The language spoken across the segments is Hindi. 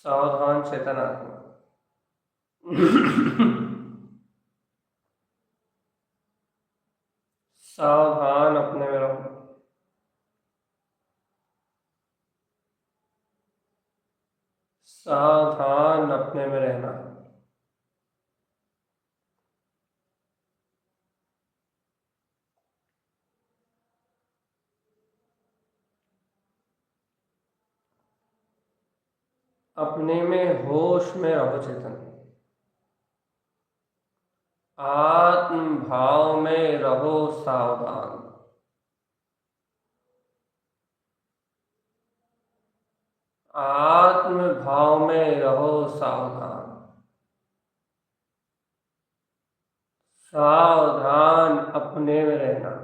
सावधान चेतन आत्मा। सावधान अपने में रहो। सावधान अपने में रहना। अपने में होश में रहो चेतन। आत्म भाव में रहो सावधान। आत्म भाव में रहो सावधान। सावधान अपने में रहना।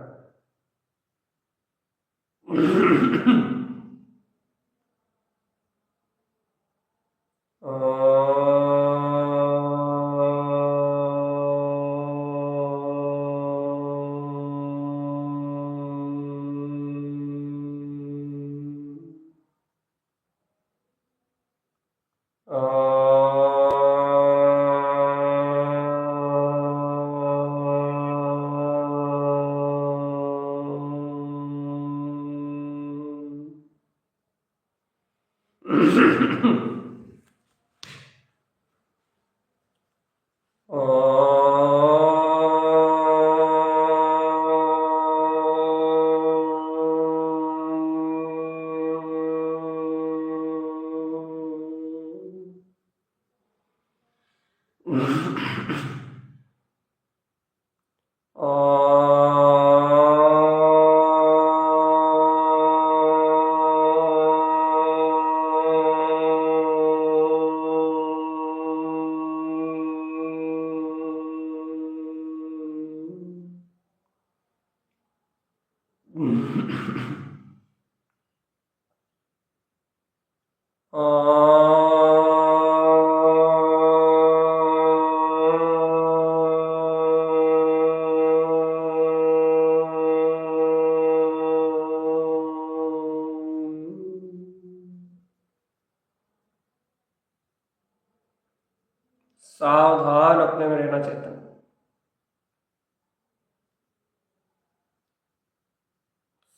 सावधान अपने में रहना चेतन।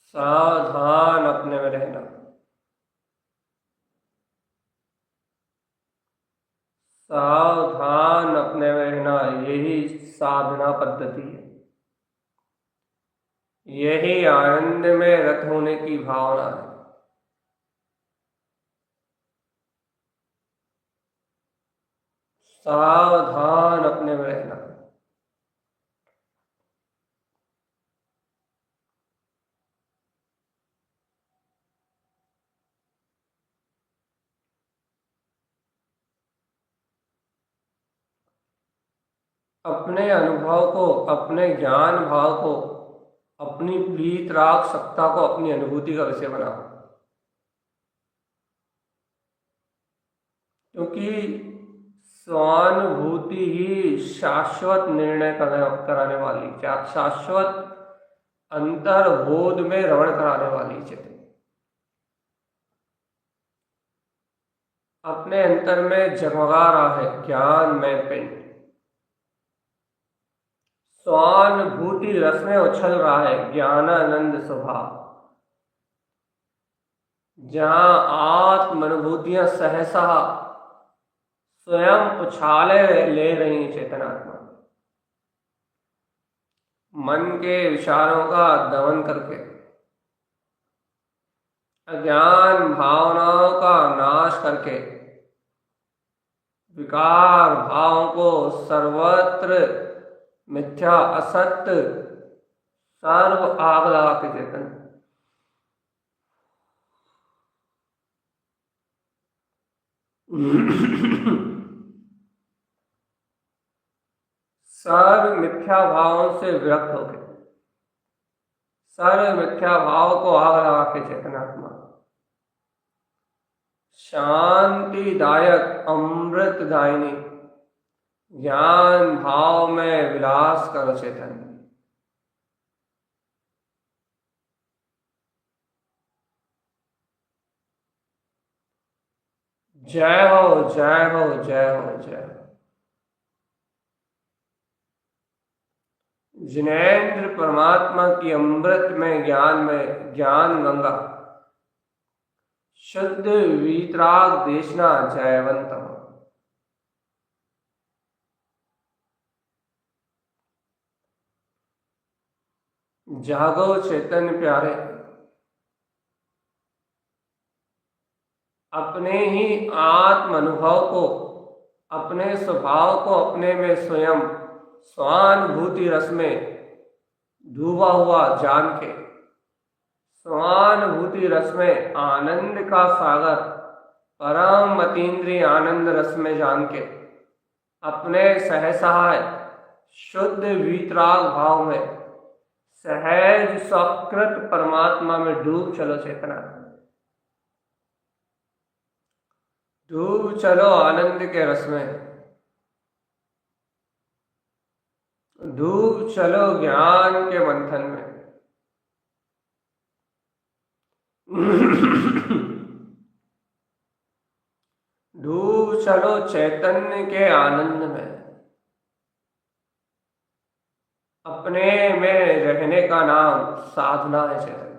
सावधान अपने में रहना। सावधान अपने में रहना, यही साधना पद्धति है। यही आनंद में रत होने की भावना है। सावधान अपने में रहना। अपने अनुभव को, अपने ज्ञान भाव को, अपनी प्रीत राग सत्ता को अपनी अनुभूति का विषय बनाओ, क्योंकि स्वानुभूति ही शाश्वत निर्णय कराने वाली, शाश्वत अंतर्बोध में रमण कराने वाली चेतन। अपने अंतर में जगमगा रहा है ज्ञान में पिंड। स्वानुभूति रस में उछल रहा है ज्ञानानंद स्वभाव। जहां आत्मानुभूतियां सहसा स्वयं उछाले ले रही चेतनात्मा, मन के विचारों का दमन करके, अज्ञान भावनाओं का नाश करके, विकार भावों को सर्वत्र मिथ्या असत्य सर्व आग लगा के चेतन। सर्व मिथ्या भावों से विरक्त हो गए, सर्व मिथ्या भाव को आग लगा के चेतनात्मा शांतिदायक अमृतदायिनी ज्ञान भाव में विलास करो चेतन। जय हो, जय हो, जय हो, जय हो। जिनेन्द्र परमात्मा की अमृत में ज्ञान गंगा शुद्ध वीतराग देशना जयवंतम। जागो चेतन प्यारे, अपने ही आत्म अनुभव को, अपने स्वभाव को अपने में स्वयं स्वानुभूति रस में डूबा हुआ जान के, स्वानुभूति रस में आनंद का सागर परम अतीन्द्रिय आनंद रस में जान के, अपने सहसहाय शुद्ध वीतराग भाव में सहज सकृत परमात्मा में डूब चलो चेतना। डूब चलो आनंद के रस में, डूब चलो ज्ञान के मंथन में। डूब चलो चैतन्य के आनंद में। अपने में रहने का नाम साधना है चेतन।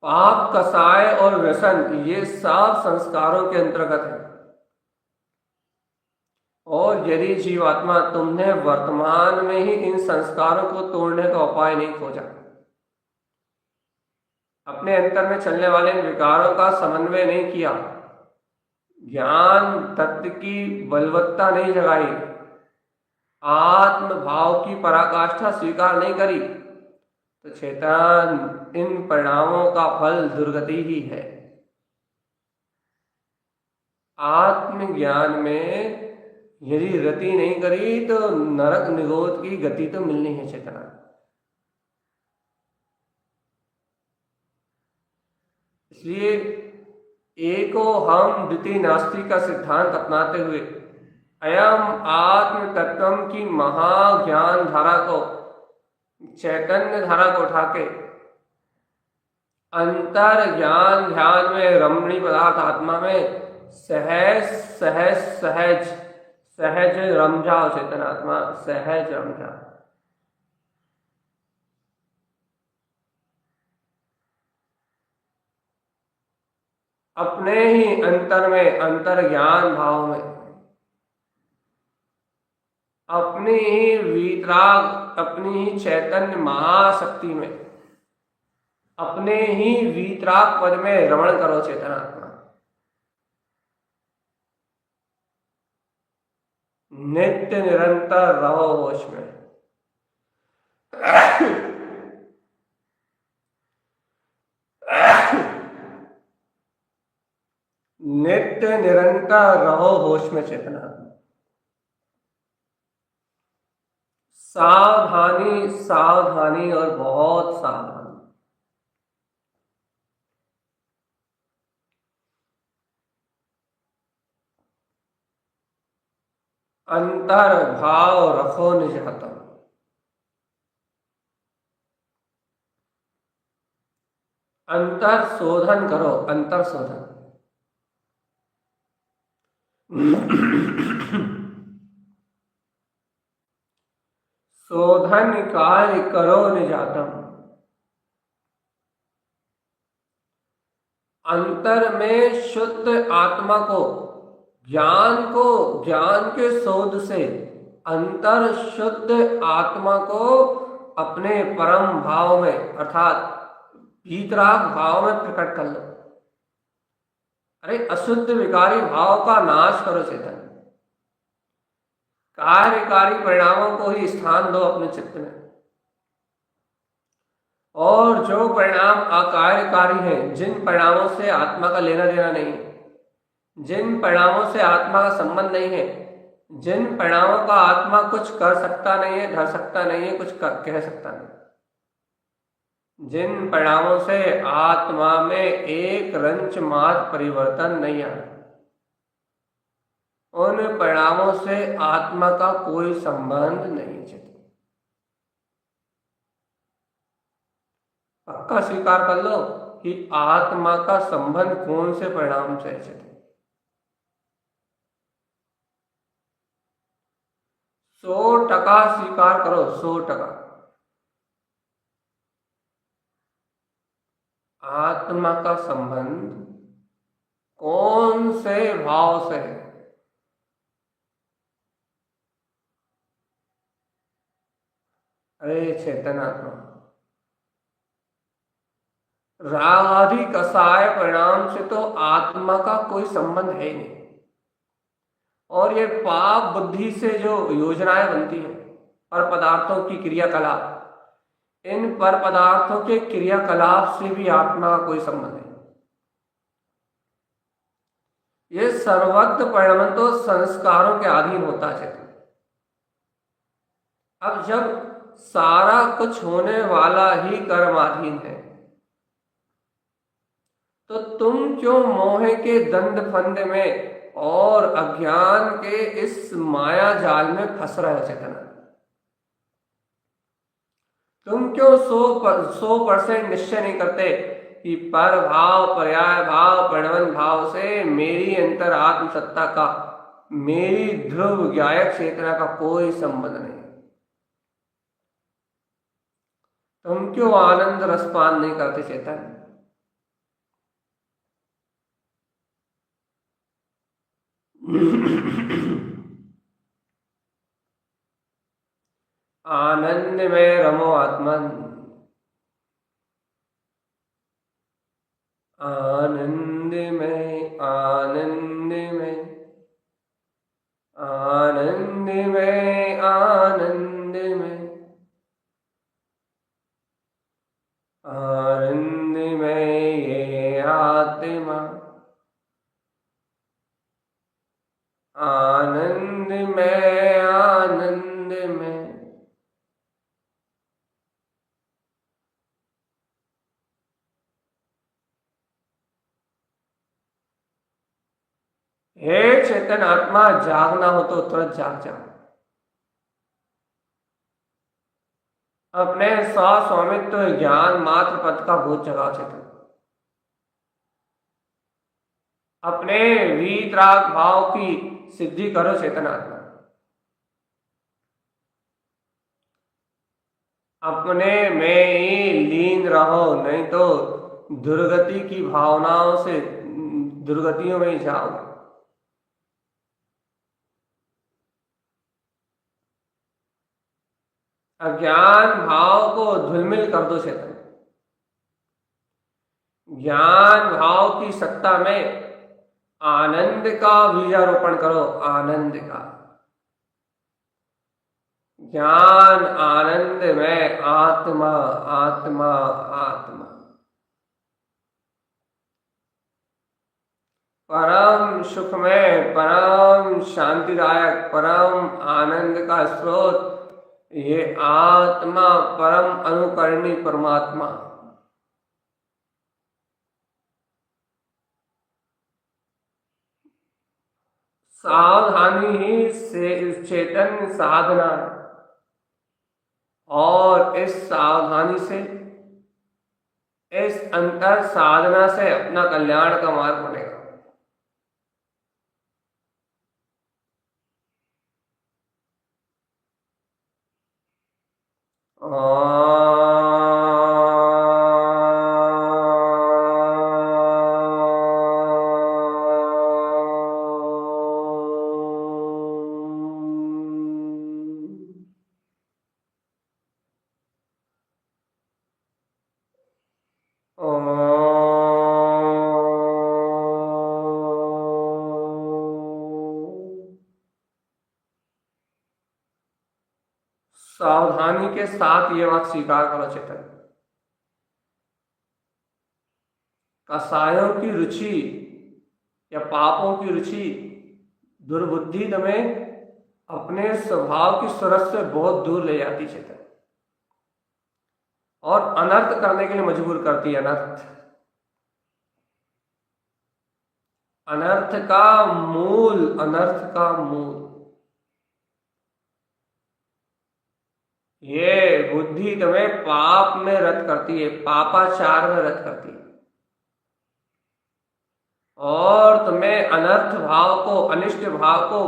पाप, कसाय और व्यसन ये सब संस्कारों के अंतर्गत है। और यदि जीवात्मा तुमने वर्तमान में ही इन संस्कारों को तोड़ने का उपाय नहीं खोजा, अपने अंतर में चलने वाले इन विकारों का समन्वय नहीं किया, ज्ञान तत्व की बलवत्ता नहीं जगाई, आत्म भाव की पराकाष्ठा स्वीकार नहीं करी, तो चेतन इन परिणामों का फल दुर्गति ही है। आत्मज्ञान में यदि रति नहीं करी तो नरक निगोद की गति तो मिलनी है चेतना। इसलिए एको हम द्वितीय नास्ति का सिद्धांत अपनाते हुए अयम आत्म तत्व की महाज्ञान धारा को, चैतन्य धारा को उठा के अंतर ज्ञान ध्यान में रमणी पदार्थ आत्मा में सहज सहज सहज सहज रम जाओ। चेतन आत्मा सहज रम जाओ। अपने ही अंतर में, अंतर ज्ञान भाव में, अपनी ही वीतराग, अपनी ही चैतन्य महाशक्ति में, अपने ही वीतराग पद में रमण करो। चेतन आत्मा नित्य निरंतर रहो होश में। नित्य निरंतर रहो होश में। चेतना सावधानी, सावधानी और बहुत सावधानी। अंतर भाव रखो निज हतम। अंतर शोधन करो, अंतर शोधन। शोधन कार्य करो निजातम। अंतर में शुद्ध आत्मा को, ज्ञान को, ज्ञान के शोध से अंतर शुद्ध आत्मा को अपने परम भाव में अर्थात वीतराग भाव में प्रकट कर लो। अरे अशुद्ध विकारी भाव का नाश करो। चेतन कार्यकारी परिणामों को ही स्थान दो अपने चित्त में, और जो परिणाम अकार्यकारी हैं, जिन परिणामों से आत्मा का लेना देना नहीं है, जिन परिणामों से आत्मा का संबंध नहीं है, जिन परिणामों का आत्मा कुछ कर सकता नहीं है, धर सकता नहीं है, कुछ कह सकता नहीं, जिन परिणामों से आत्मा में एक रंच मात्र परिवर्तन नहीं आया, उन परिणामों से आत्मा का कोई संबंध नहीं। पक्का स्वीकार कर लो कि आत्मा का संबंध कौन से परिणाम से है। 100% स्वीकार करो, 100%। आत्मा का संबंध कौन से भाव से है? अरे चेतन आत्मा, राग आदि कसाय परिणाम से तो आत्मा का कोई संबंध है ही नहीं। और ये पाप बुद्धि से जो योजनाएं बनती हैं, पर पदार्थों की क्रियाकलाप, इन पर पदार्थों के क्रियाकलाप से भी आत्मा का कोई संबंध नहीं। ये सर्वत्र परिणाम तो संस्कारों के अधीन होता है। अब जब सारा कुछ होने वाला ही कर्माधीन है, तो तुम क्यों मोह के दंड फंद में और अज्ञान के इस माया जाल में फंस रहे हो? चेतना, तुम क्यों 100% निश्चय नहीं करते कि पर भाव, पर्याय भाव, परिणमन भाव से मेरी अंतर आत्म सत्ता का, मेरी ध्रुव ज्ञायक चेतना का कोई संबंध नहीं? तुम क्यों आनंद रसपान नहीं करते? चेतन, आनंद में रमो आत्मन, आनंद में, आनंद में, आनंद में, आनंद में, आनंद में ये आत्मा, आनंद में हे चेतन आत्मा, जागना हो तो तुरंत जाग जाओ। अपने स्वामित्व ज्ञान मात्र पद का भूत जगाओ चेतन। अपने वीतराग भाव की सिद्धि करो चेतन आत्मा। अपने में ही लीन रहो, नहीं तो दुर्गति की भावनाओं से दुर्गतियों में ही जाओगे। अज्ञान भाव को धुलमिल कर दो चेतन। ज्ञान भाव की सत्ता में आनंद का बीजारोपण करो, आनंद का। ज्ञान आनंद में आत्मा आत्मा आत्मा, परम सुख में, परम शांतिदायक, परम आनंद का स्रोत ये आत्मा, परम अनुकरणी परमात्मा। सावधानी ही से चेतन साधना है, और इस सावधानी से, इस अंतर साधना से अपना कल्याण का मार्ग बनेगा। सावधानी के साथ ये बात स्वीकार करो चेतन, कसायों की रुचि या पापों की रुचि, दुर्बुद्धि तुम्हें अपने स्वभाव की सूरत से बहुत दूर ले जाती चेतन, और अनर्थ करने के लिए मजबूर करती है। अनर्थ, अनर्थ का मूल, अनर्थ का मूल ये बुद्धि तुम्हें पाप में रत करती है, पापाचार में रत करती है, और तुम्हें अनर्थ भाव को, अनिष्ट भाव को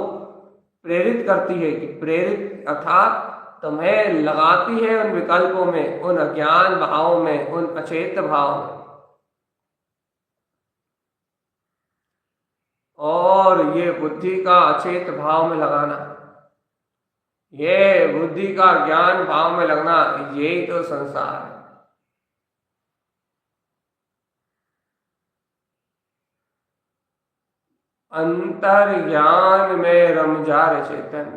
प्रेरित करती है। कि प्रेरित अर्थात तुम्हें लगाती है उन विकल्पों में, उन अज्ञान भावों में, उन अचेत भाव में, और ये बुद्धि का अचेत भाव में लगाना, ये बुद्धि का ज्ञान भाव में लगना, यही तो संसार है। अंतर ज्ञान में रम जा रे चेतन,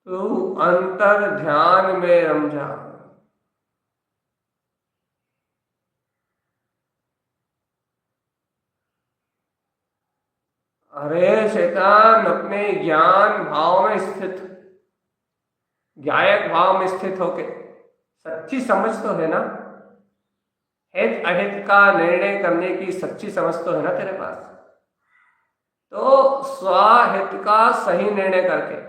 तू अंतर ध्यान में रम जा। अरे शैतान, अपने ज्ञान भाव में स्थित, ज्ञायक भाव में स्थित होके सच्ची समझ तो है ना, हित अहित का निर्णय करने की सच्ची समझ तो है ना तेरे पास। तो स्वहित का सही निर्णय करके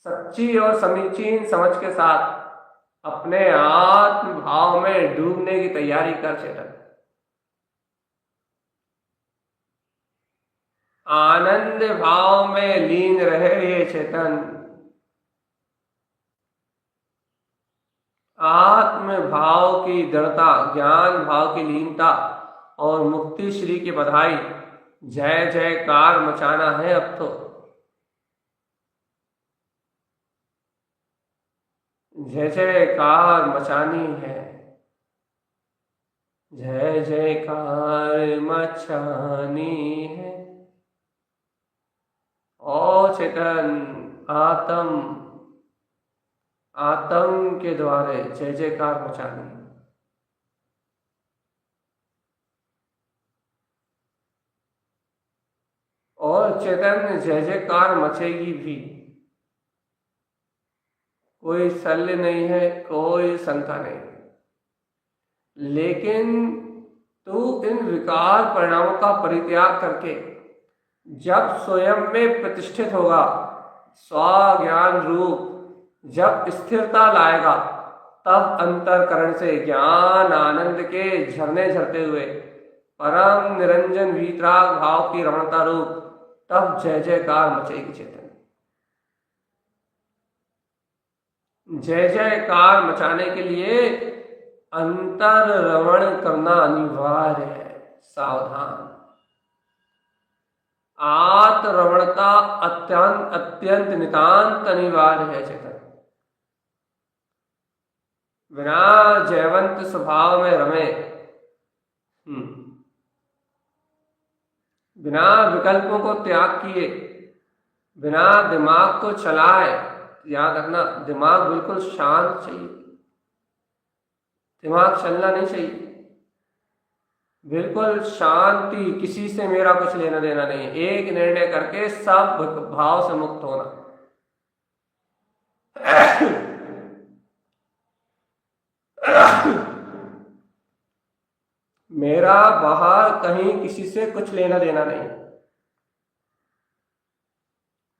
सच्ची और समीचीन समझ के साथ अपने आत्म भाव में डूबने की तैयारी कर चेतन। आनंद भाव में लीन रहे ये चेतन, आत्म भाव की दृढ़ता, ज्ञान भाव की लीनता और मुक्ति श्री की बधाई, जय जयकार मचाना है अब तो। जय जयकार मचानी है, जय जयकार मचानी है। ओ चेतन, आत्म के द्वारे जय जयकार मचानी है। और चेतन जय जयकार मचेगी भी, कोई शल्य नहीं है, कोई शंका नहीं, लेकिन तू इन विकार परिणामों का परित्याग करके जब स्वयं में प्रतिष्ठित होगा, स्वज्ञान रूप जब स्थिरता लाएगा, तब अंतःकरण से ज्ञान आनंद के झरने झरते हुए परम निरंजन वीतराग भाव की रमणता रूप तब जय जयकार मचेगी चेतन। जय जयकार मचाने के लिए अंतर रमण करना अनिवार्य है। सावधान। आत्मरमणता अत्यंत अत्यंत नितांत अनिवार्य है चेतन। बिना जयवंत स्वभाव में रमे, बिना विकल्पों को त्याग किए, बिना दिमाग को चलाए, याद रखना दिमाग बिल्कुल शांत चाहिए, दिमाग चलना नहीं चाहिए, बिल्कुल शांति, किसी से मेरा कुछ लेना देना नहीं, एक निर्णय करके सब भाव से मुक्त होना। मेरा बाहर कहीं किसी से कुछ लेना देना नहीं,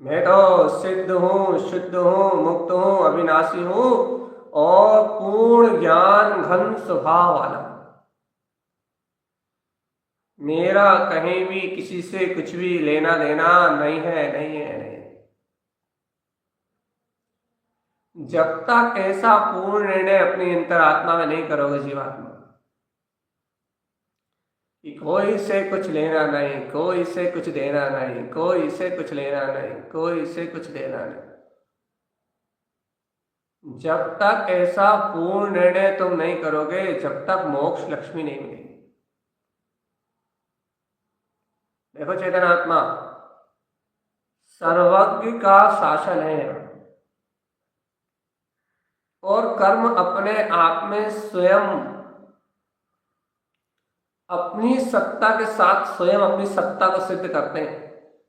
मैं तो सिद्ध हूं, शुद्ध हूं, मुक्त हूं, अविनाशी हूं और पूर्ण ज्ञान घन स्वभाव वाला। मेरा कहीं भी किसी से कुछ भी लेना देना नहीं है, नहीं है, नहीं है। जब तक ऐसा पूर्ण निर्णय अपनी अंतरात्मा में नहीं करोगे जीवात्मा कि कोई से कुछ लेना नहीं, कोई से कुछ देना नहीं, कोई से कुछ लेना नहीं, कोई से कुछ देना नहीं, जब तक ऐसा पूर्ण निर्णय तुम नहीं करोगे, जब तक मोक्ष लक्ष्मी नहीं मिलेगी। देखो चेतन आत्मा सर्वज्ञ का शासन है और कर्म अपने आप में स्वयं अपनी सत्ता के साथ स्वयं अपनी सत्ता को सिद्ध करते हैं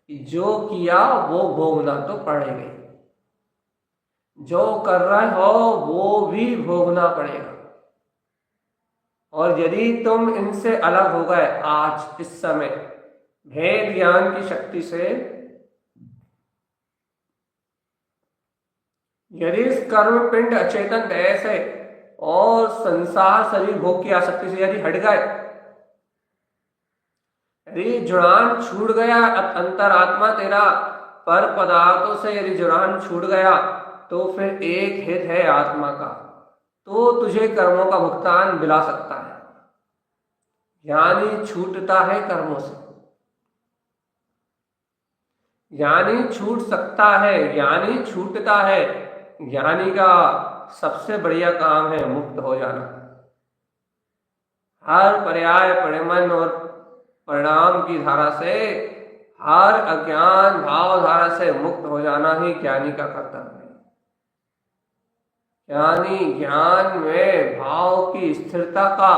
कि जो किया वो भोगना तो पड़ेगा, जो कर रहे हो वो भी भोगना पड़ेगा। और यदि तुम इनसे अलग हो गए आज इस समय भेद ज्ञान की शक्ति से, यदि इस कर्म पिंड अचेतन देह से और संसार शरीर भोग की आसक्ति से यदि हट गए, यदि जुड़ान छूट गया, अंतरात्मा तेरा पर पदार्थों से यदि जुड़ान छूट गया, तो फिर एक हित है आत्मा का, तो तुझे कर्मों का भुगतान दिला सकता है, यानी छूटता है कर्मों से, यानी छूट सकता है, यानी छूटता है। ज्ञानी का सबसे बढ़िया काम है मुक्त हो जाना। हर पर्याय परिमन और परिणाम की धारा से, हर अज्ञान भाव धारा से मुक्त हो जाना ही ज्ञानी का कर्तव्य है। ज्ञानी ज्ञान में भाव की स्थिरता का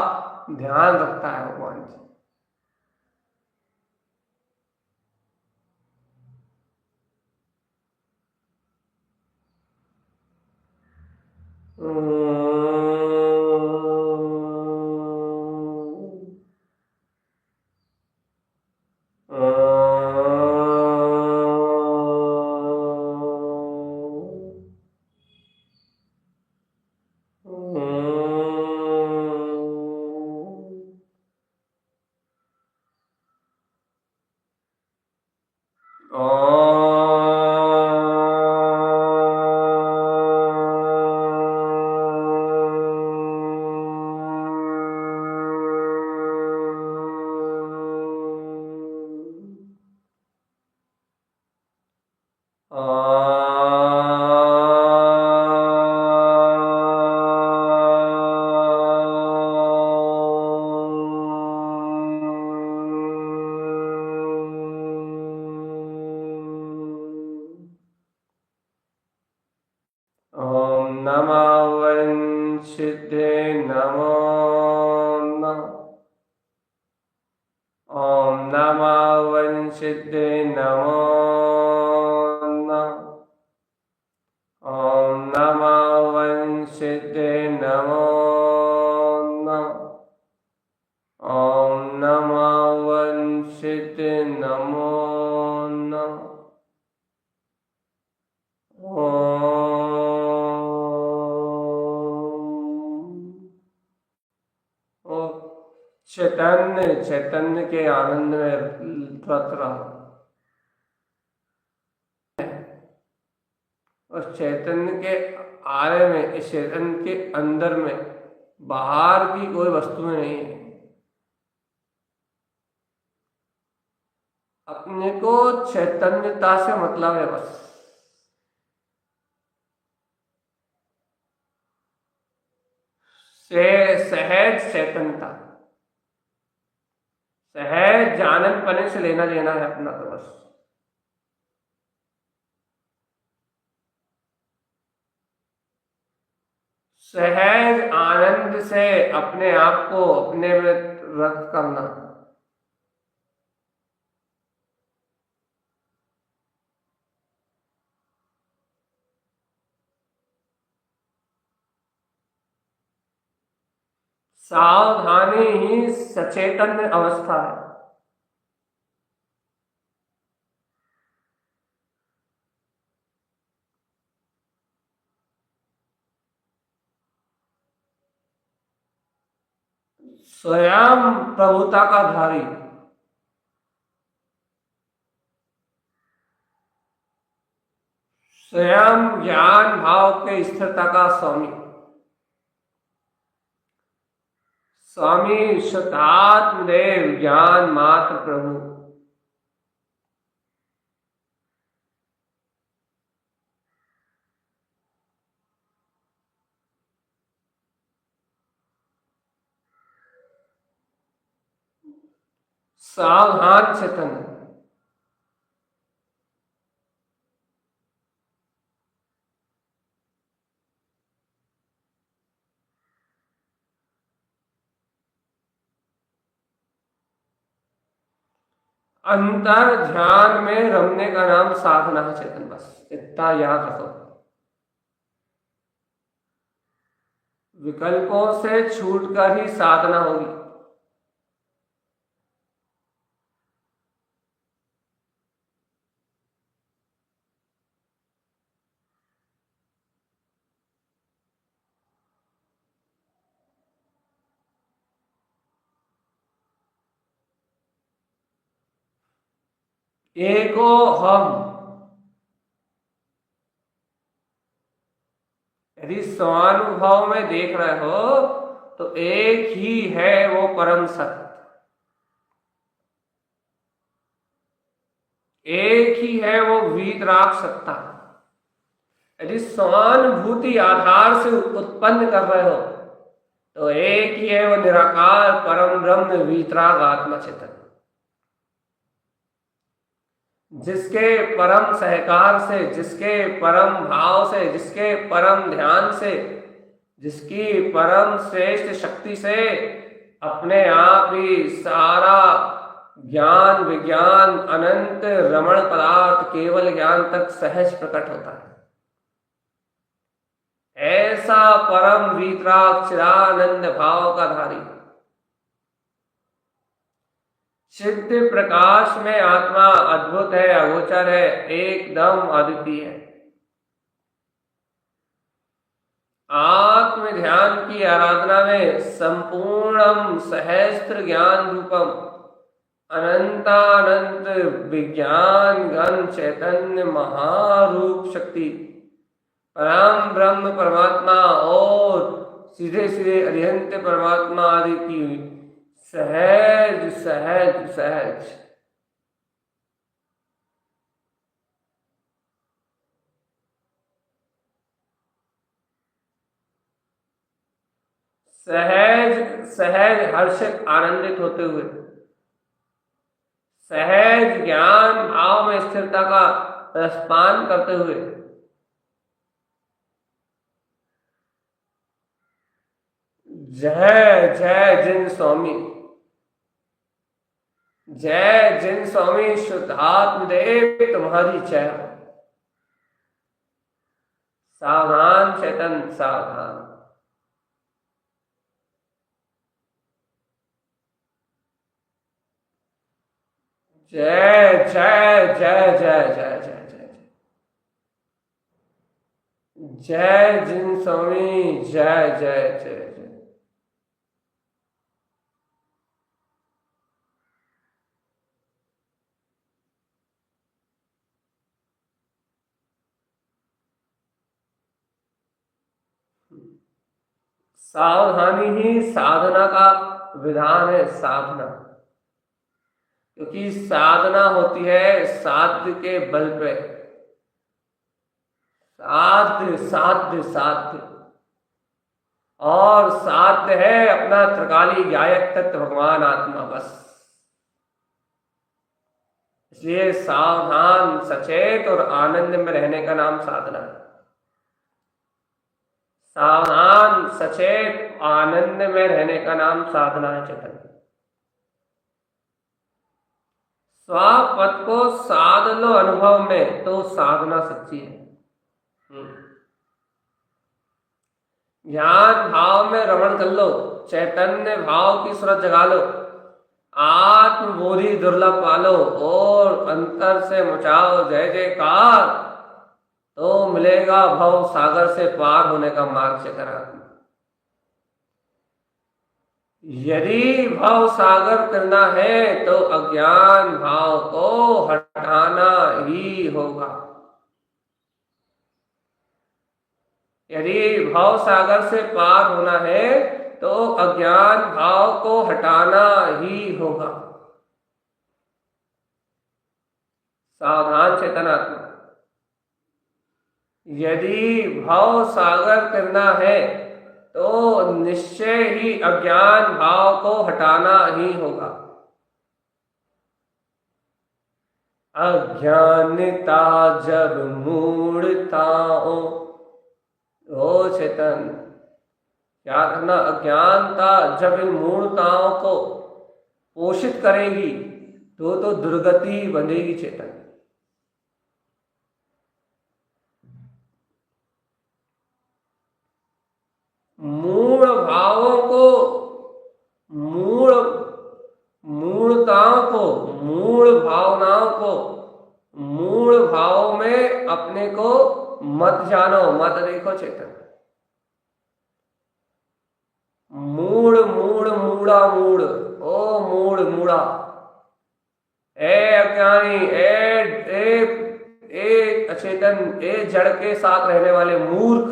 ध्यान रखता है भगवान जी। ओम नमः वंशिते नमो नमः। ओम नमः वंशिते नमो नमः। ओम नमः वंशिते नमो नमः। ओम ओ चैतन्य चैतन्य के आनंद में रत रहो। उस चैतन्य के आरे में, इस चैतन्य के अंदर में, बाहर की कोई वस्तुएं नहीं है। अपने को चैतन्यता से मतलब है बस। से सहज चैतन्यता, सहज जानन पने से लेना देना है अपना तो बस। सहज आनंद से अपने आप को अपने में रक्त करना। सावधानी ही सचेतन अवस्था है। स्वयं प्रभुता का धारी, स्वयं ज्ञान भाव के स्थिरता का स्वामी, स्वामी शुद्धात्मदेव ज्ञान मात्र प्रभु। सावधान चेतन, अंतर ध्यान में रमने का नाम साधना है चेतन, बस इतना याद रखो। विकल्पों से छूटकर ही साधना होगी। एको हम, यदि स्वानुभव में देख रहे हो तो एक ही है वो परम सत्य, एक ही है वो वीतराग सत्ता। यदि स्वानुभूति आधार से उत्पन्न कर रहे हो तो एक ही है वो निराकार परम ब्रह्म वीतराग आत्मा चेतन, जिसके परम सहकार से, जिसके परम भाव से, जिसके परम ध्यान से, जिसकी परम श्रेष्ठ शक्ति से अपने आप ही सारा ज्ञान विज्ञान अनंत रमण पदार्थ केवल ज्ञान तक सहज प्रकट होता है। ऐसा परम वीतराग चिदानंद भाव का धारी, सिद्ध प्रकाश में आत्मा अद्भुत है, अगोचर है, एकदम अद्वितीय है। आत्म ध्यान की आराधना में संपूर्णम सहस्त्र ज्ञान रूपम अनंतानंत विज्ञान घन चैतन्य महारूप शक्ति परम ब्रह्म परमात्मा और सीधे सीधे अरिहंत परमात्मा आदि की सहज सहज सहज सहज सहज हर्षित आनंदित होते हुए, सहज ज्ञान भाव में स्थिरता का रसपान करते हुए, जय जय जिन स्वामी, जय जिन स्वामी शुद्धात्म देव तुम्हारी जय। सावधान चेतन सावधान। जय जय जय जय जय जय जय। जय जिन स्वामी, जय जय जय जय। सावधानी ही साधना का विधान है, साधना। क्योंकि साधना होती है साध्य के बल पे। साध्य साध्य साध्य, और साध्य है अपना त्रिकाली गायक तत्व भगवान आत्मा, बस। इसलिए सावधान, सचेत और आनंद में रहने का नाम साधना है। सावधान, सचेत, आनंद में रहने का नाम साधना है चेतन। स्वापद को साध लो अनुभव में, तो साधना सच्ची है। ज्ञान भाव में रमण कर लो, चैतन्य भाव की सूरत जगा लो, आत्मबोधि दुर्लभ पालो और अंतर से मचाओ जय जयकार, तो मिलेगा भव सागर से पार होने का मार्ग चेतनात्मा। यदि भव सागर करना है तो अज्ञान भाव को हटाना ही होगा। यदि भव सागर से पार होना है तो अज्ञान भाव को हटाना ही होगा। सावधान चेतनात्मा, यदि भव सागर करना है तो निश्चय ही अज्ञान भाव को हटाना ही होगा। अज्ञानता जब मूढ़ता हो चेतन, याद रखना, अज्ञानता जब इन मूढ़ताओं को पोषित करेगी तो दुर्गति बंधेगी चेतन। मूढ़ भावों को, मूढ़ताओं को, मूढ़ भावनाओं को, मूढ़ भावों में अपने को मत जानो, मत देखो चेतन। मूढ़ मूढ़ मूढ़ा मूढ़, ओ मूढ़ मूढ़ा, ए अज्ञानी, ए अचेतन, ए जड़ के साथ रहने वाले मूर्ख,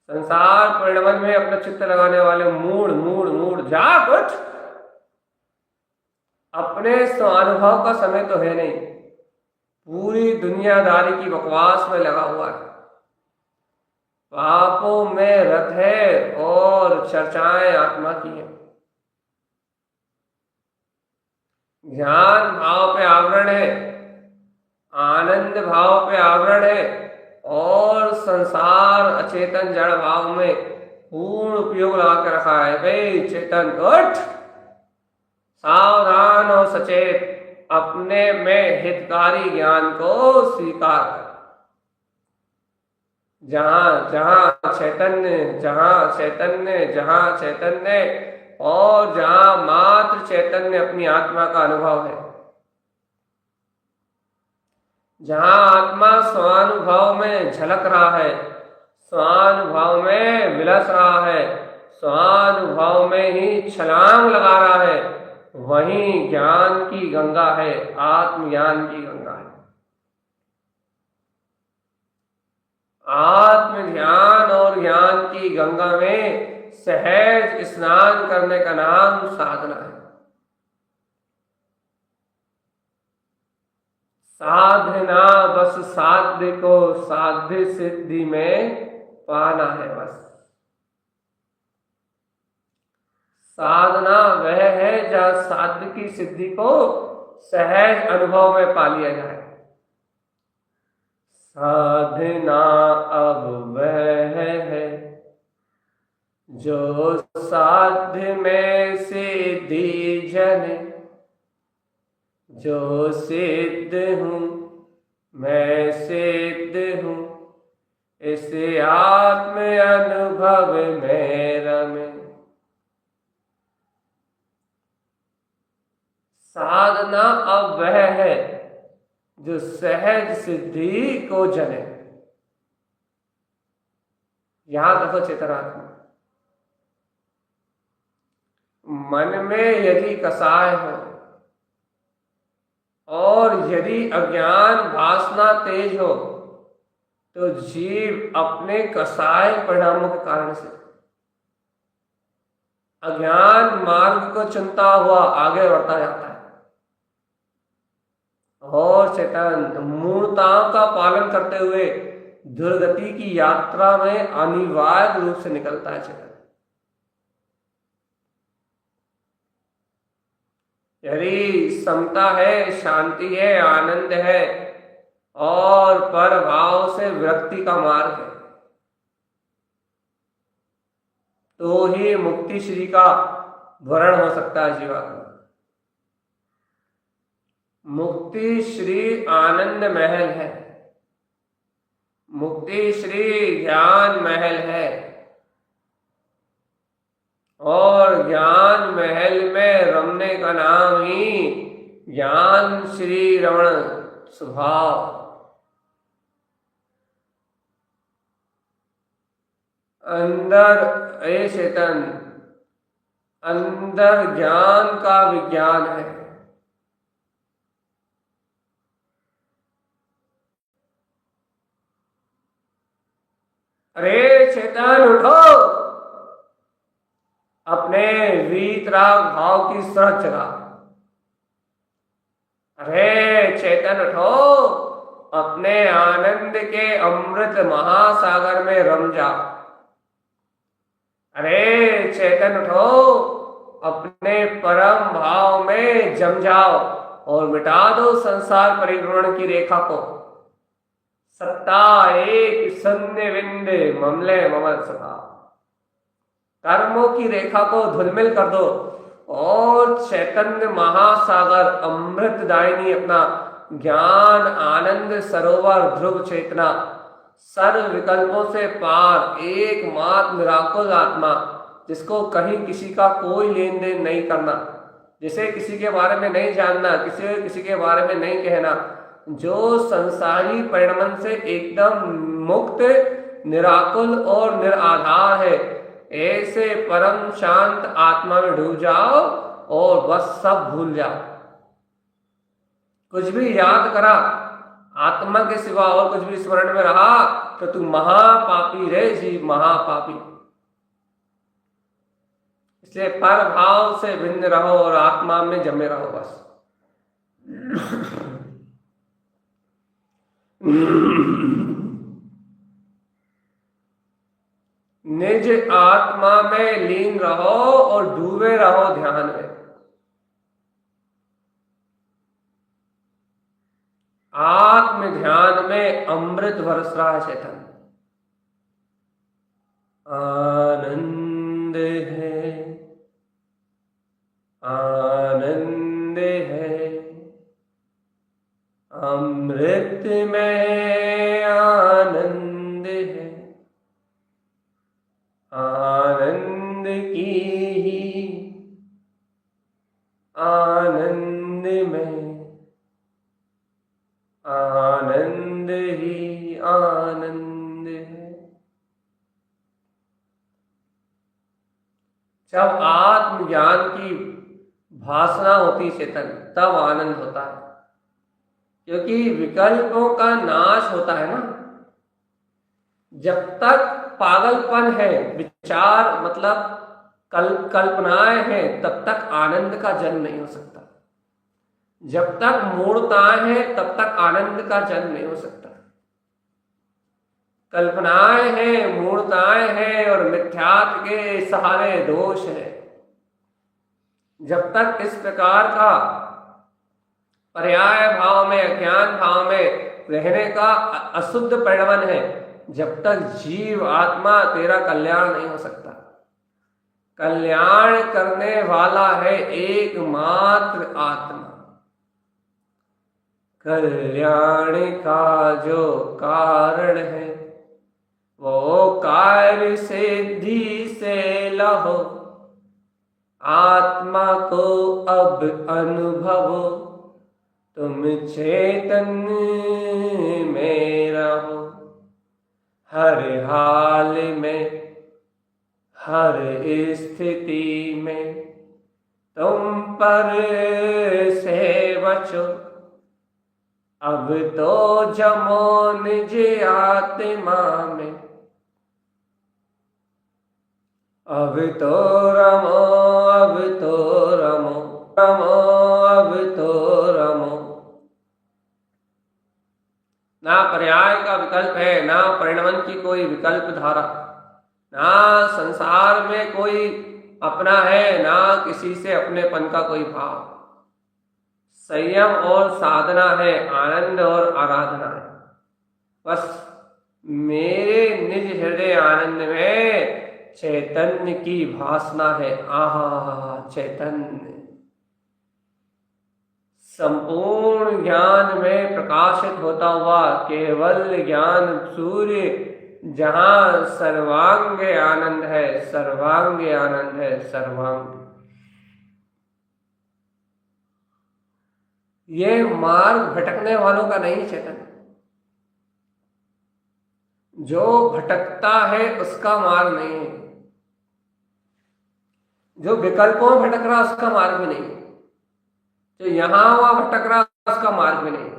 संसार परिणमन में अपना चित्त लगाने वाले मूढ़ मूढ़ मूढ़, जाग उठ। अपने स्वानुभव का समय तो है नहीं, पूरी दुनियादारी की बकवास में लगा हुआ है, पापों में रत है और चर्चाएं आत्मा की है। ज्ञान भाव पे आवरण है, आनंद भाव पे आवरण है, और संसार अचेतन जड़ भाव में पूर्ण उपयोग लगा के रखा है। भाई चेतन उठ, सावधान और सचेत, अपने में हितकारी ज्ञान को स्वीकार कर। जहां जहां चैतन्य, जहां चैतन्य, जहां चैतन्य, और जहां मात्र चैतन्य अपनी आत्मा का अनुभव है, जहां आत्मा स्वानुभव में झलक रहा है, स्वानुभव में विलस रहा है, स्वानुभव में ही छलांग लगा रहा है, वहीं ज्ञान की गंगा है, आत्मज्ञान की गंगा है। आत्म ध्यान और ज्ञान की गंगा में सहज स्नान करने का नाम साधना है। साधना बस साध्य को साध्य सिद्धि में पाना है, बस। साधना वह है जहां साध्य की सिद्धि को सहज अनुभव में पा लिया जाए। साधना अब वह है जो साध्य में सिद्धि जने, जो सिद्ध हूँ मैं सिद्ध हूँ, इस आत्म अनुभव में रमे। साधना अब वह है जो सहज सिद्धि को जने। याद रखो चेतनात्मा। मन में यदि कसाय हो और यदि अज्ञान वासना तेज हो तो जीव अपने कसाय परिणामों के कारण से अज्ञान मार्ग को चुनता हुआ आगे बढ़ता जाता है और चेतन मूर्ताओं का पालन करते हुए दुर्गति की यात्रा में अनिवार्य रूप से निकलता है चेतन। यदि समता है, शांति है, आनंद है और पर भाव से विरक्ति का मार्ग है तो ही मुक्ति श्री का वर्ण हो सकता है जीवात्मा। मुक्ति श्री आनंद महल है, मुक्ति श्री ज्ञान महल है और ज्ञान महल में रमने का नाम ही ज्ञान श्री रमण स्वभाव। अंदर ए चेतन, अंदर ज्ञान का विज्ञान है। अरे चेतन उठो, अपने वीतराग भाव की सरहद जगा। अरे चेतन उठो, अपने आनंद के अमृत महासागर में रम जाओ। अरे चेतन उठो, अपने परम भाव में जम जाओ और मिटा दो संसार परिभ्रमण की रेखा को। सत्ता एक शून्य बिंदु ममले ममल स्वभाव, कर्मों की रेखा को धुलमिल कर दो और चैतन्य महासागर अमृतदायिनी अपना ज्ञान आनंद सरोवर ध्रुव चेतना सर्व विकल्पों से पार एकमात्र निराकुल आत्मा, जिसको कहीं किसी का कोई लेन देन नहीं करना, जिसे किसी के बारे में नहीं जानना, किसी के बारे में नहीं कहना, जो संसारी परिणमन से एकदम मुक्त निराकुल और निराधार है, ऐसे परम शांत आत्मा में डूब जाओ और बस सब भूल जाओ। कुछ भी याद करा आत्मा के सिवा और कुछ भी स्मरण में रहा तो तू महापापी रे जीव, महापापी। इसलिए पर भाव से भिन्न रहो और आत्मा में जमे रहो बस। निज आत्मा में लीन रहो और डूबे रहो ध्यान में। आत्म ध्यान में अमृत बरस रहा है चेतन। आनंद है, आनंद है, अमृत में आनंद है, आनंद की ही आनंद में, आनंद ही आनंद है। जब आत्मज्ञान की भासना होती चेतन तब आनंद होता है, क्योंकि विकल्पों का नाश होता है ना। जब तक पागलपन है, विचार मतलब कल्पनाएं हैं, तब तक आनंद का जन्म नहीं हो सकता। जब तक मूर्ताएं हैं तब तक आनंद का जन्म नहीं हो सकता। कल्पनाएं हैं, मूर्ताएं हैं और मिथ्यात्व के सहारे दोष है। जब तक इस प्रकार का पर्याय भाव में, अज्ञान भाव में रहने का अशुद्ध परिणमन है, जब तक जीव आत्मा तेरा कल्याण नहीं हो सकता। कल्याण करने वाला है एकमात्र आत्मा। कल्याण का जो कारण है वो कार्य सिद्धि से लहो, आत्मा को अब अनुभवो, तुम चेतन में रहो। हर हाल में, हर स्थिति में तुम पर से बचो। अब तो जमो निज आत्मा में, अब तो रमो, अब तो रमो, रमो अब तो रमो। ना पर्याय का विकल्प है, ना परिणमन की कोई विकल्प धारा, ना संसार में कोई अपना है, ना किसी से अपनेपन का कोई भाव। संयम और साधना है, आनंद और आराधना है। बस मेरे निज हृदय आनंद में चैतन्य की भासना है। आहा चैतन्य संपूर्ण ज्ञान में प्रकाशित होता हुआ केवल ज्ञान सूर्य, जहां सर्वांग आनंद है, सर्वांग आनंद है, सर्वांग। ये मार्ग भटकने वालों का नहीं चेतन, जो भटकता है उसका मार्ग नहीं है, जो विकल्पों में भटक रहा उसका मार्ग भी नहीं, जो यहां वहां भटक रहा उसका मार्ग भी नहीं,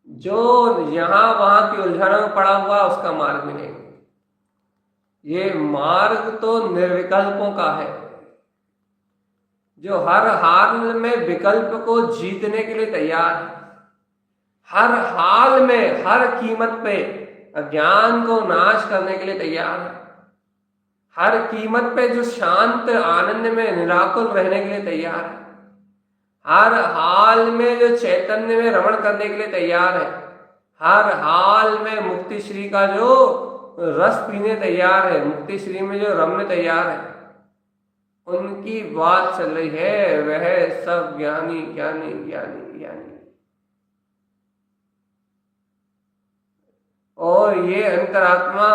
जो यहां वहां की उलझनों में पड़ा हुआ उसका मार्ग भी नहीं। ये मार्ग तो निर्विकल्पों का है, जो हर हाल में विकल्प को जीतने के लिए तैयार है, हर हाल में हर कीमत पे अज्ञान को नाश करने के लिए तैयार है, हर कीमत पे जो शांत आनंद में निराकुल रहने के लिए तैयार है, हर हाल में जो चैतन्य में रमण करने के लिए तैयार है, हर हाल में मुक्ति श्री का जो रस पीने तैयार है, मुक्ति श्री में जो रमने तैयार है, उनकी बात चल रही है। वह सब ज्ञानी ज्ञानी ज्ञानी ज्ञानी। और ये अंतरात्मा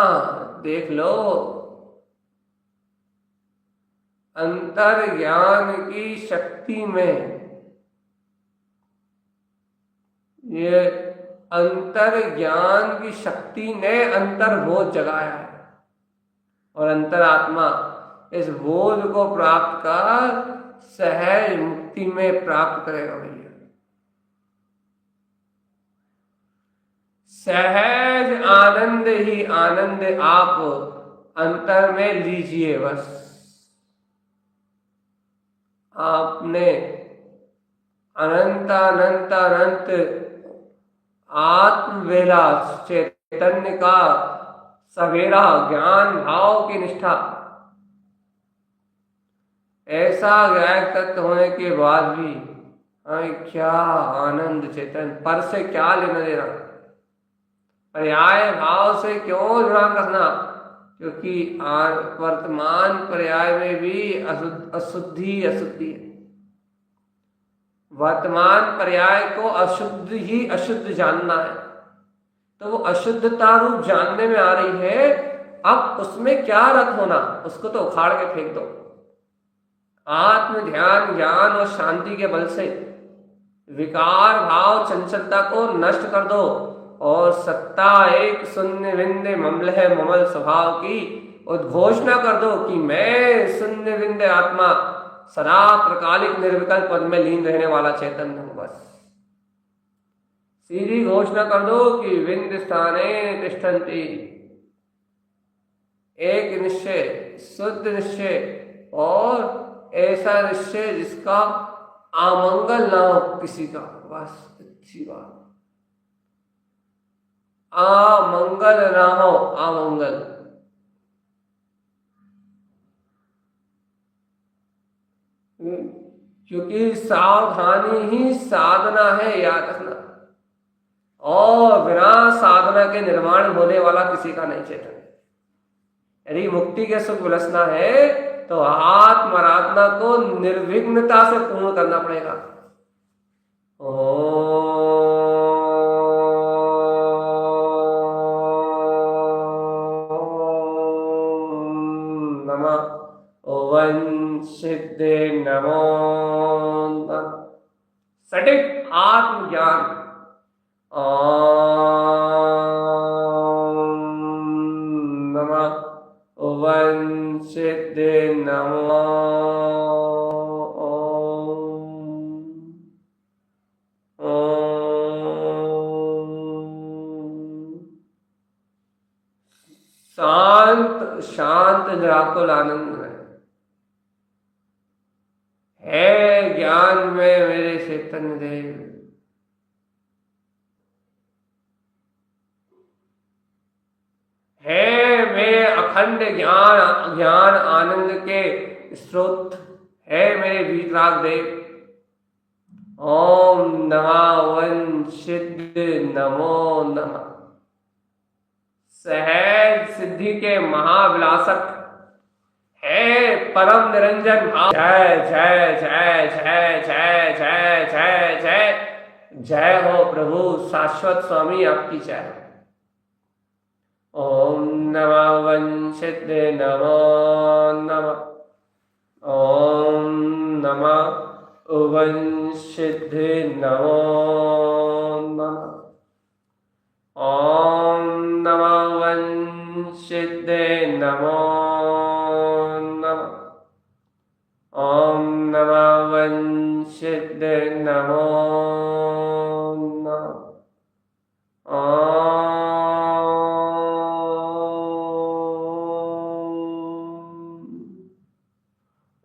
देख लो, अंतर ज्ञान की शक्ति में, ये अंतर ज्ञान की शक्ति ने अंतर्बोध जगाया है, और अंतरात्मा इस बोध को प्राप्त कर सहज मुक्ति में प्राप्त करेगा। भैया सहज आनंद ही आनंद आप अंतर में लीजिए। बस आपने अनंत अनंत अनंत आत्मविलास चैतन्य का सवेरा ज्ञान भाव की निष्ठा, ऐसा गायक तत्व होने के बाद भी हमें क्या आनंद चेतन पर से क्या लेना देना, पर्याय भाव से क्यों जुड़ान रखना, क्योंकि वर्तमान पर्याय में भी अशुद्धि अशुद्धि है। वर्तमान पर्याय को अशुद्ध ही अशुद्ध जानना है, तो वो अशुद्धता रूप जानने में आ रही है। अब उसमें क्या रत होना, उसको तो उखाड़ के फेंक दो। आत्म ध्यान ज्ञान और शांति के बल से विकार भाव चंचलता को नष्ट कर दो, और सत्ता एक शून्य विंध्य ममल है ममल स्वभाव की उद्घोषणा कर दो कि मैं शून्य विंध्य आत्मा सदा प्रकालिक निर्विकल्प पद में लीन रहने वाला चैतन्य हूं। बस सीधी घोषणा कर दो कि विंध्य स्थाने तिष्ठन्ति, एक निश्चय, शुद्ध निश्चय, और ऐसा निश्चय जिसका आमंगल ना हो किसी का। बस अच्छी बात, आमंगल ना हो, आमंगल। क्योंकि सावधानी ही साधना है, याद रखना, और बिना साधना के निर्माण होने वाला किसी का नहीं चेतन। यदि मुक्ति के सुख विलसना है तो आत्मराधना को निर्विघ्नता से पूर्ण करना पड़ेगा। ओम सिद्धे नमो सटिक आत्मज्ञान। शांत शांत निराकुल आनंद में, है ज्ञान में मेरे चैतन्य देव, है मैं अखंड ज्ञान ज्ञान आनंद के स्रोत, है मेरे वीतराग देव। ओम नमः वंशिद नमो नमः। सहज सिद्धि के महाविलासक है परम निरंजन भाव। जय जय जय जय जय जय जय जय जय हो प्रभु शाश्वत स्वामी, आपकी जय। ओम नमः वंशिद नमो नमः। ओम नमः वंशिद नमो नमः। ओम नमः वंशिद नमो नमः। ओम नमः वंशिद नमो नमः।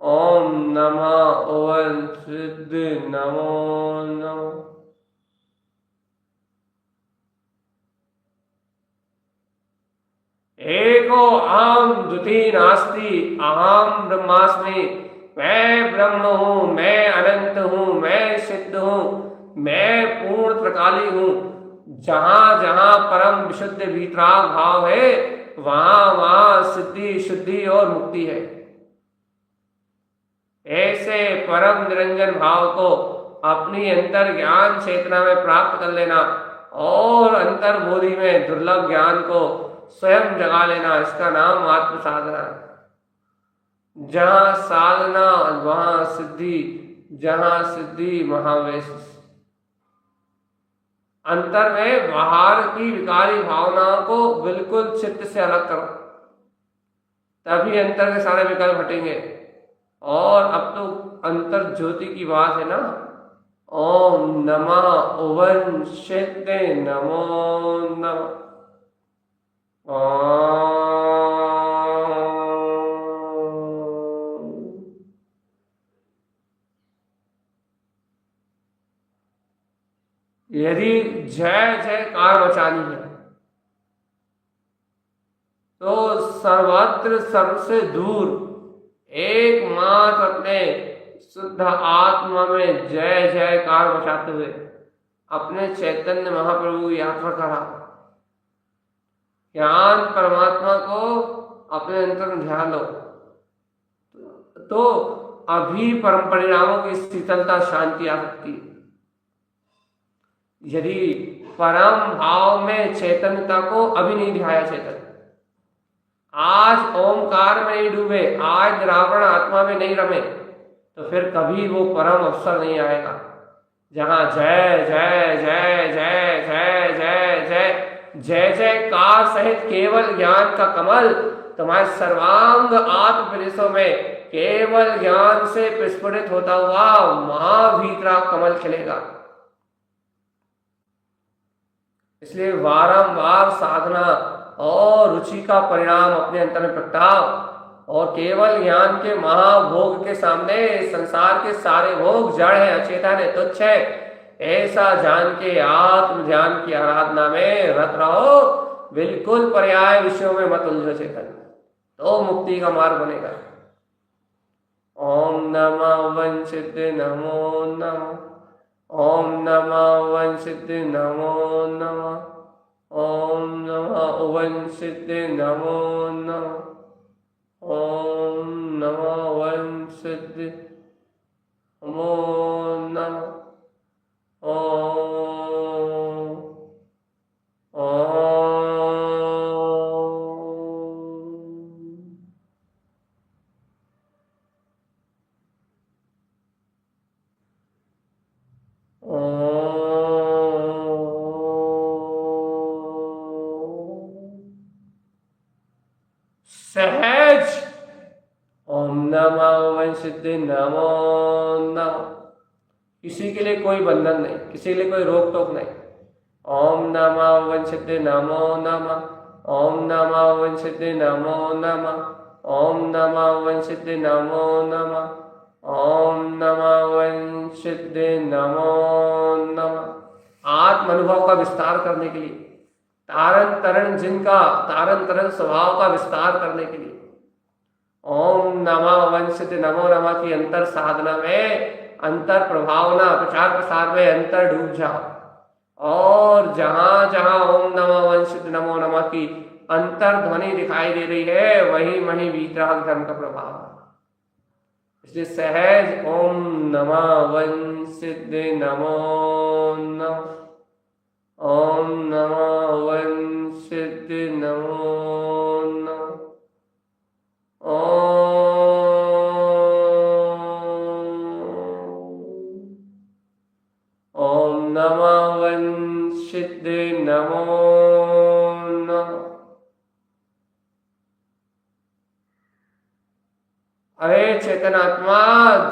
ओम नमः वंशिद नमो नमः। एको अहम द्वितीय नास्ति, अहम ब्रह्मास्मि। मैं ब्रह्म हूँ, मैं अनंत हूँ, मैं सिद्ध हूँ, मैं पूर्ण त्रिकाली हूँ। जहाँ जहाँ परम विशुद्ध वीतराग भाव है, वहाँ वहाँ सिद्धि शुद्धि और मुक्ति है। ऐसे परम निरंजन भाव को अपनी अंतर ज्ञान चेतना में प्राप्त कर लेना और अंतर्बोधि में दुर्लभ ज्ञान को स्वयं जगा लेना, इसका नाम आत्म साधना है। जहाँ साधना वहाँ सिद्धि, जहाँ सिद्धि महावेश। अंतर में बाहर की विकारी भावनाओं को बिल्कुल चित्त से अलग करो, तभी अंतर के सारे विकल्प हटेंगे। और अब तो अंतर ज्योति की बात है ना। ओम नमः वंशिद नमो नमः। यदि जय जयकार मचानी है तो सर्वत्र सबसे दूर एकमात्र अपने शुद्ध आत्मा में जय जयकार मचाते हुए अपने चैतन्य महाप्रभु की यात्रा करा। ज्ञान परमात्मा को अपने अंतर में ध्यान लो तो अभी परम परिणामों की शीतलता शांति आ सकती है। यदि परम भाव में चैतन्यता को अभी नहीं ध्याया चैतन्य, आज ओमकार में नहीं डूबे, आज रावण आत्मा में नहीं रमे, तो फिर कभी वो परम अवसर नहीं आएगा जहां जय जय जय जय जय जय जय जय जयकार सहित केवल ज्ञान का कमल तुम्हारे सर्वांग आत्म प्रदेशों में केवल ज्ञान से प्रस्फुटित होता हुआ महावीतरा कमल खिलेगा। इसलिए बारंबार साधना और रुचि का परिणाम अपने अंतर में प्रगटाव और केवल ज्ञान के महाभोग के सामने संसार के सारे भोग जड़ है, अचेतन है, तुच्छ है, ऐसा जान के आत्म ध्यान की आराधना में रत रहो। बिल्कुल पर्याय विषयों में मत उलझो चेतन, तो मुक्ति का मार्ग बनेगा। ओम नमः वंशिद नमो नमः। ओम नमः वंशिद नमो नमः। ओम नमः वंशिद नमो नमः। ओम नमः वंशिद नमो नमः। सहज ओम नमः वंशिद नमो नमः। किसी के लिए कोई बंधन नहीं, किसी के लिए कोई रोक टोक नहीं। ओम नमः वंशिद नमो नमः। ओम नमः वंशिते नमो नमः। ओम नमः वंशिते नमो नमः। ओम नमः वंशिते नमो नमः। आत्म अनुभव का विस्तार करने के लिए, तारण तरण जिनका तारण तरण स्वभाव का विस्तार करने के लिए ओम नमः वंशिते नमो नमः की अंतर साधना में, अंतर प्रभावना प्रचार प्रसार में अंतर डूब जाओ। और जहां जहां ओम नमः वंशिते नमो नमः की अंतर ध्वनि दिखाई दे रही है, वहीं वहीं वीतराग धर्म का प्रभाव है। इसलिए सहज ओम नमः वंशिते नमो नमः। ओम नमः वंशिते नमो नमः। ओम नमः वंशिते नमो नमः। अरे चेतनात्मा,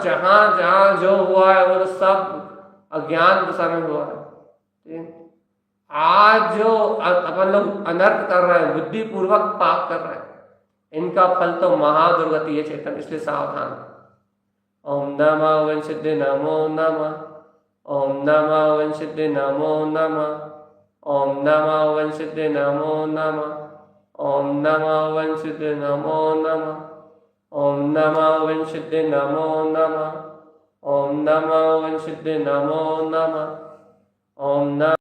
जहां जहां जो हुआ है वो तो सब अज्ञान दशा में हुआ है। ठीक? आज जो अपन लोग अनर्थ कर रहे हैं, बुद्धि पूर्वक पाप कर रहे हैं, इनका फल तो महादुर्गति है चेतन, इसलिए सावधान। ओम नमः वंशिते नमो नमः। ओम नमः वंशिते नमो नमः। ओम नमः वंशिते नमो नमः। ओम नमः वंशिते नमो नमः। ओम नमः वंशिते नमो नमः। ओम नमः वंशिते नमो नमः। ओम नमः